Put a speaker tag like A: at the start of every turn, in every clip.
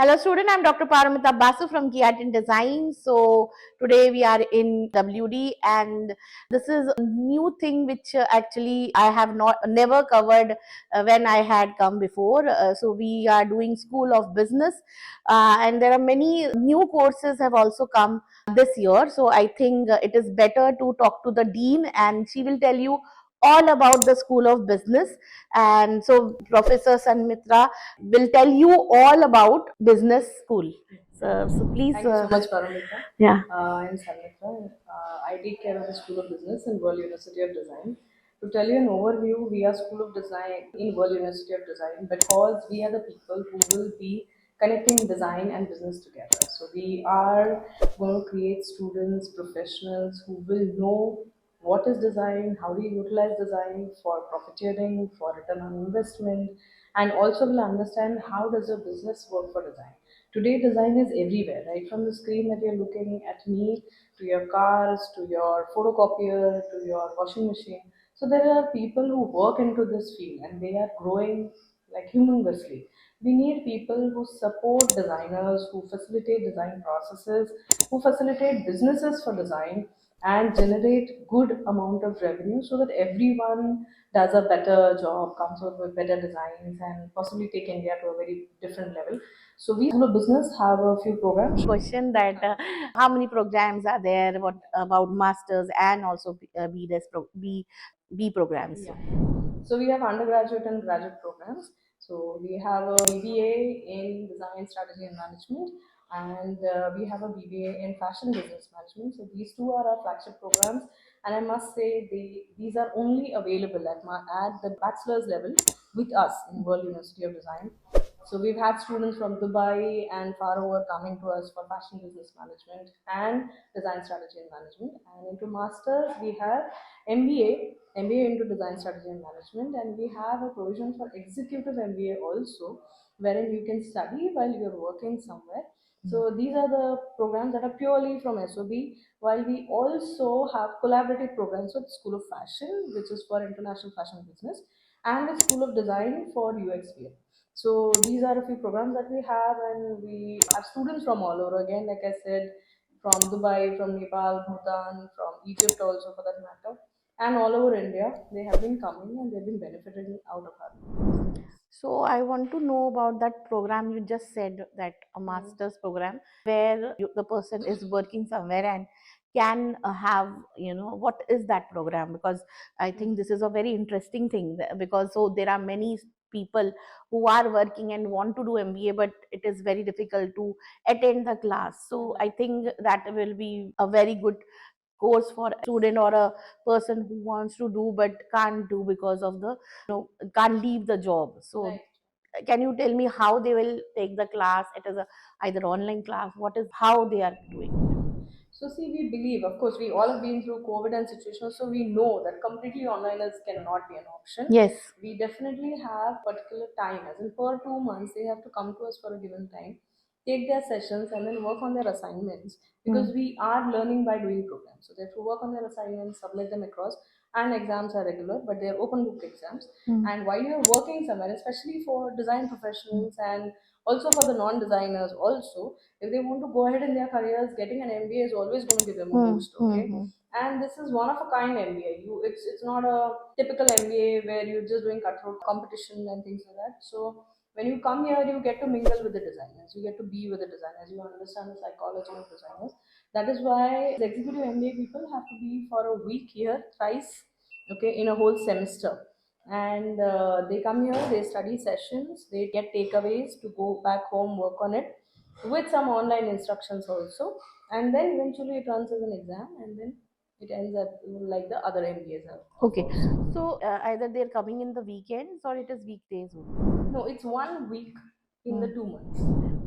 A: Hello student, I'm Dr. Paramita Basu from Kiat in Design. So today we are in WD and this is a new thing which actually I have never covered when I had come before. So we are doing School of Business and there are many new courses have also come this year. So I think it is better to talk to the dean and she will tell you all about the School of Business. And so Professor Sanmitra will tell you all about business school. So please.
B: Thank you so much, Paramita.
A: Yeah.
B: I'm Sanmitra. I take care of the School of Business in World University of Design. To tell you an overview, we are School of Design in World University of Design because we are the people who will be connecting design and business together. So we are going to create students, professionals who will know what is design, how do you utilize design for profiteering, for return on investment, and also will understand how does your business work for design. Today, design is everywhere, right? From the screen that you're looking at me, to your cars, to your photocopier, to your washing machine. So there are people who work into this field and they are growing like humongously. We need people who support designers, who facilitate design processes, who facilitate businesses for design and generate good amount of revenue so that everyone does a better job, comes out with better designs and possibly take India to a very different level. So we School of Business have a few programs.
A: Question that how many programs are there? What about masters and also B programs?
B: Yeah. So we have undergraduate and graduate programs. So we have a BBA in Design Strategy and Management, and we have a BBA in Fashion Business Management. So these two are our flagship programs, and I must say these are only available at the bachelor's level with us in World University of Design. So we've had students from Dubai and far over coming to us for fashion business management and design strategy and management. And into masters, we have MBA into design strategy and management, and we have a provision for executive MBA also, wherein you can study while you're working somewhere. So these are the programs that are purely from SOB, while we also have collaborative programs with School of Fashion, which is for international fashion business, and the School of Design for UXPA. So these are a few programs that we have, and we have students from all over. Again, like I said, from Dubai, from Nepal, Bhutan, from Egypt also for that matter, and all over India. They have been coming and they've been benefiting out of our programs.
A: So I want to know about that program you just said, that a master's program where the person is working somewhere and can have, what is that program? Because I think this is a very interesting thing because so there are many people who are working and want to do MBA, but it is very difficult to attend the class. So I think that will be a very good course for a student or a person who wants to do but can't do because of the can't leave the job. So
B: Right.
A: can you tell me how they will take the class? It is either online class, what is how they are doing it?
B: So see, we believe, of course, we all have been through COVID and situations, so we know that completely online is cannot be an option.
A: Yes.
B: We definitely have particular time, as in per 2 months, they have to come to us for a given time, take their sessions, and then work on their assignments because we are learning by doing programs. So they have to work on their assignments, submit them across, and exams are regular, but they're open book exams. And while you're working somewhere, especially for design professionals and also for the non-designers, also if they want to go ahead in their careers, getting an MBA is always going to give them a boost. Okay. And this is one of a kind MBA. It's not a typical MBA where you're just doing cutthroat competition and things like that. So when you come here, you get to mingle with the designers, you get to be with the designers, you understand the psychology of designers. That is why the executive MBA people have to be for a week here thrice, okay, in a whole semester. And they come here, they study sessions, they get takeaways to go back home, work on it with some online instructions also, and then eventually it runs as an exam, and then it ends up like the other MBAs have.
A: Okay, so either they're coming in the weekends or it is weekdays only.
B: No, it's 1 week in the 2 months.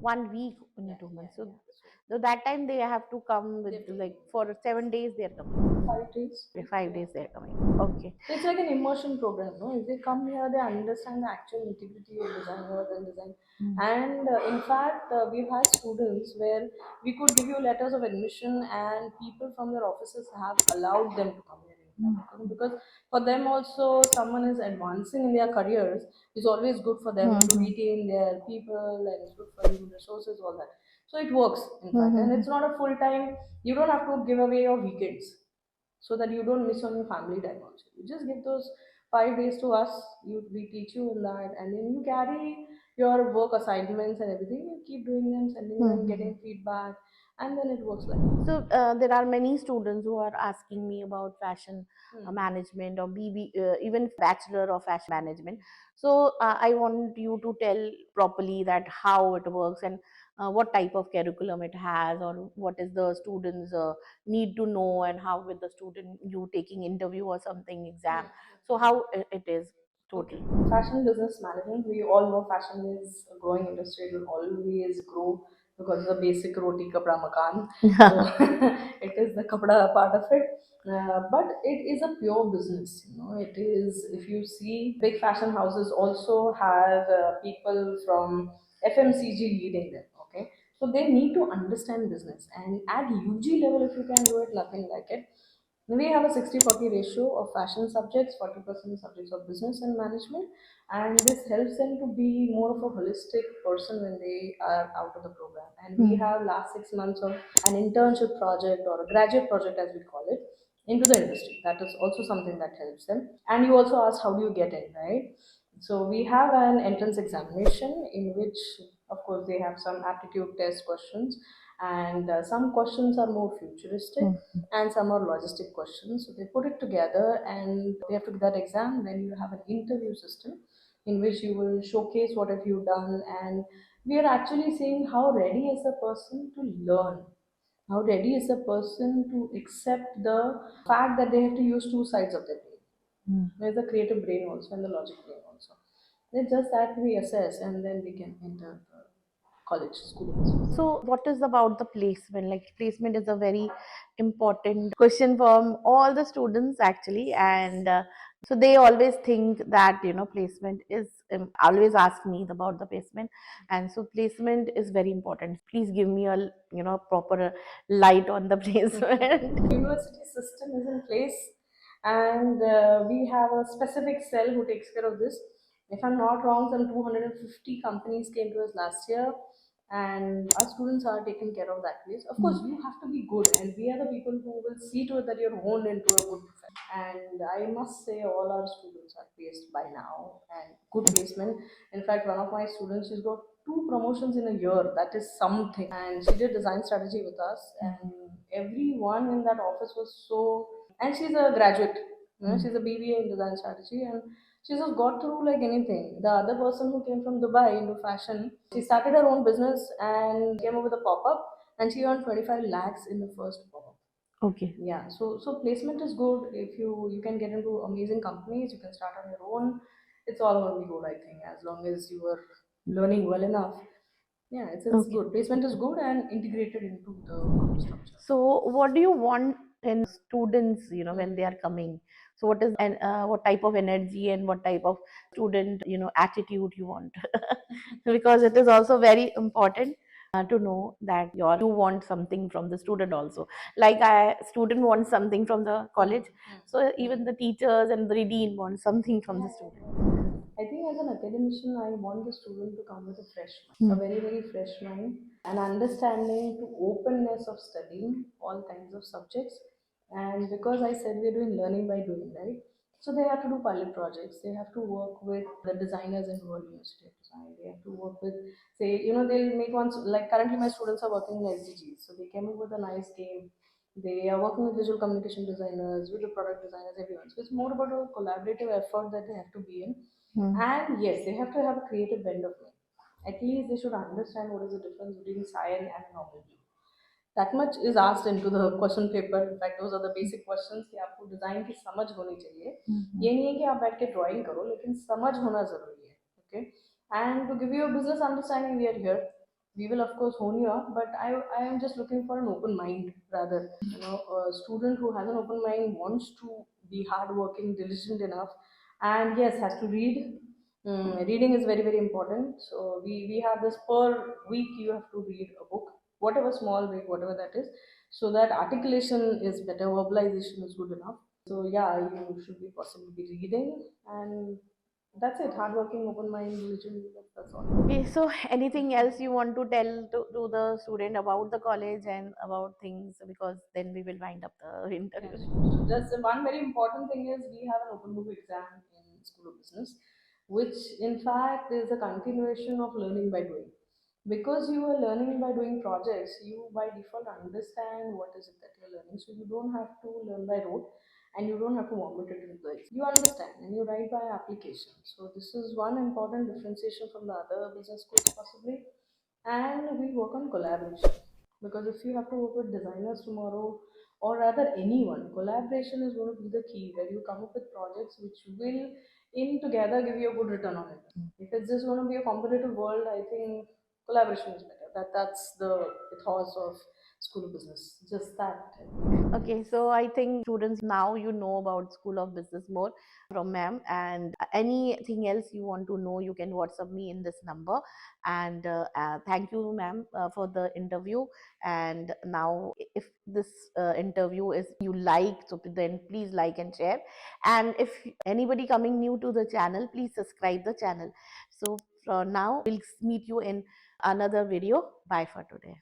A: 1 week in 2 months. So that time they have to come with like for 7 days they're coming.
B: 5 days.
A: 5 days they're coming. Okay.
B: So it's like an immersion program, no? If they come here, they understand the actual integrity of designers and design. And in fact, we've had students where we could give you letters of admission, and people from their offices have allowed them to come here. because for them also, someone is advancing in their careers is always good for them to retain their people, and it's good for human resources, all that. So it works in fact, and it's not a full time. You don't have to give away your weekends so that you don't miss on your family time also. You just give those 5 days to us. We teach you in that, and then you carry your work assignments and everything. You keep doing them, sending them, getting feedback, and then it works like that.
A: So there are many students who are asking me about fashion management or BB, even bachelor of fashion management. So I want you to tell properly that how it works and what type of curriculum it has, or what is the students need to know, and how with the student you taking interview or something exam. So how it is
B: Okay.
A: totally.
B: Fashion business management. We all know fashion is a growing industry. It will always grow because the basic roti kapda makan. So it is the kapda part of it. But it is a pure business. It is, if you see, big fashion houses also have people from FMCG leading them. Okay. So they need to understand business. And at UG level, if you can do it, nothing like it. We have a 60-40 ratio of fashion subjects, 40% subjects of business and management, and this helps them to be more of a holistic person when they are out of the program. And we have last 6 months of an internship project or a graduate project, as we call it, into the industry. That is also something that helps them. And you also asked, how do you get in, right? So we have an entrance examination in which, of course, they have some aptitude test questions, and some questions are more futuristic and some are logistic questions. So they put it together and they have to give that exam. Then you have an interview system in which you will showcase what have you done, and we are actually saying how ready is the person to learn, how ready is the person to accept the fact that they have to use two sides of their brain. There's the creative brain also and the logic brain also. It's just that we assess and then we can enter the college, school.
A: So, what is about the placement? Like, placement is a very important question from all the students actually, and so they always think that placement is always ask me about the placement, and so placement is very important. Please give me a proper light on the placement.
B: University system is in place, and we have a specific cell who takes care of this. If I'm not wrong, some 250 companies came to us last year, and our students are taking care of that place. Of course, you have to be good, and we are the people who will see to it that you're honed into a good profession. And I must say, all our students are placed by now, and good placement. In fact, one of my students, she's got two promotions in a year. That is something. And she did design strategy with us, and everyone in that office was so. And she's a graduate. She's a BBA in design strategy, and she just got through like anything. The other person who came from Dubai into fashion, she started her own business and came up with a pop up, and she earned 25 lakhs in the first pop up.
A: Okay.
B: Yeah, so placement is good. If you can get into amazing companies, you can start on your own. It's all going to be good, I think, as long as you are learning well enough. Yeah, it's
A: Okay.
B: good. Placement is good and integrated into the structure.
A: So, what do you want in students, when they are coming? So, what is and what type of energy and what type of student, attitude you want? Because it is also very important to know that you want something from the student also. Like I student wants something from the college, so even the teachers and the dean want something from the student.
B: I think as an academician, I want the student to come with a fresh mind, a
A: Hmm.
B: very, very fresh mind, an understanding to openness of studying all kinds of subjects. And because I said we're doing learning by doing, right? So they have to do pilot projects. They have to work with the designers in World University of Design. They have to work with, say, they'll make ones like currently my students are working in SDGs. So they came up with a nice game. They are working with visual communication designers, with the product designers, everyone. So it's more about a collaborative effort that they have to be in. And yes, they have to have a creative bend of mind. At least they should understand what is the difference between cyan and normal blue. That much is asked into the question paper. In fact, those are the basic questions कि आपको design की समझ होनी चाहिए. ये नहीं है कि आप बैठ के ड्राइंग करो, लेकिन समझ होना जरूरी है. Okay. And to give you a business understanding, we are here. We will of course hone you up, but I am just looking for an open mind rather. A student who has an open mind wants to be hardworking, diligent enough, and yes, has to read. Reading is very, very important. So we have this per week you have to read a book, whatever small, big, whatever that is, so that articulation is better, verbalization is good enough. So yeah, you should be possibly be reading, and that's it. Hardworking, open mind, religion. That's all.
A: Okay, so anything else you want to tell to the student about the college and about things, because then we will wind up the
B: Yeah,
A: interview.
B: sure. So just one very important thing is we have an open book exam in School of Business, which in fact is a continuation of learning by doing. Because you are learning by doing projects, you by default understand what is it that you're learning. So you don't have to learn by rote, and you don't have to vomit it into the exam. You understand and you write by application. So this is one important differentiation from the other business schools possibly. And we work on collaboration, because if you have to work with designers tomorrow, or rather anyone, collaboration is going to be the key, where you come up with projects which will in together give you a good return on it. If it's just going to be a competitive world, I think collaboration is better. That's the ethos of School of Business, just that.
A: Okay, so I think students, now you know about School of Business more from ma'am, and anything else you want to know, you can WhatsApp me in this number. And thank you, ma'am, for the interview. And now, if this interview is you like, so then please like and share. And if anybody coming new to the channel, please subscribe the channel. So for now, we'll meet you in another video. Bye for today.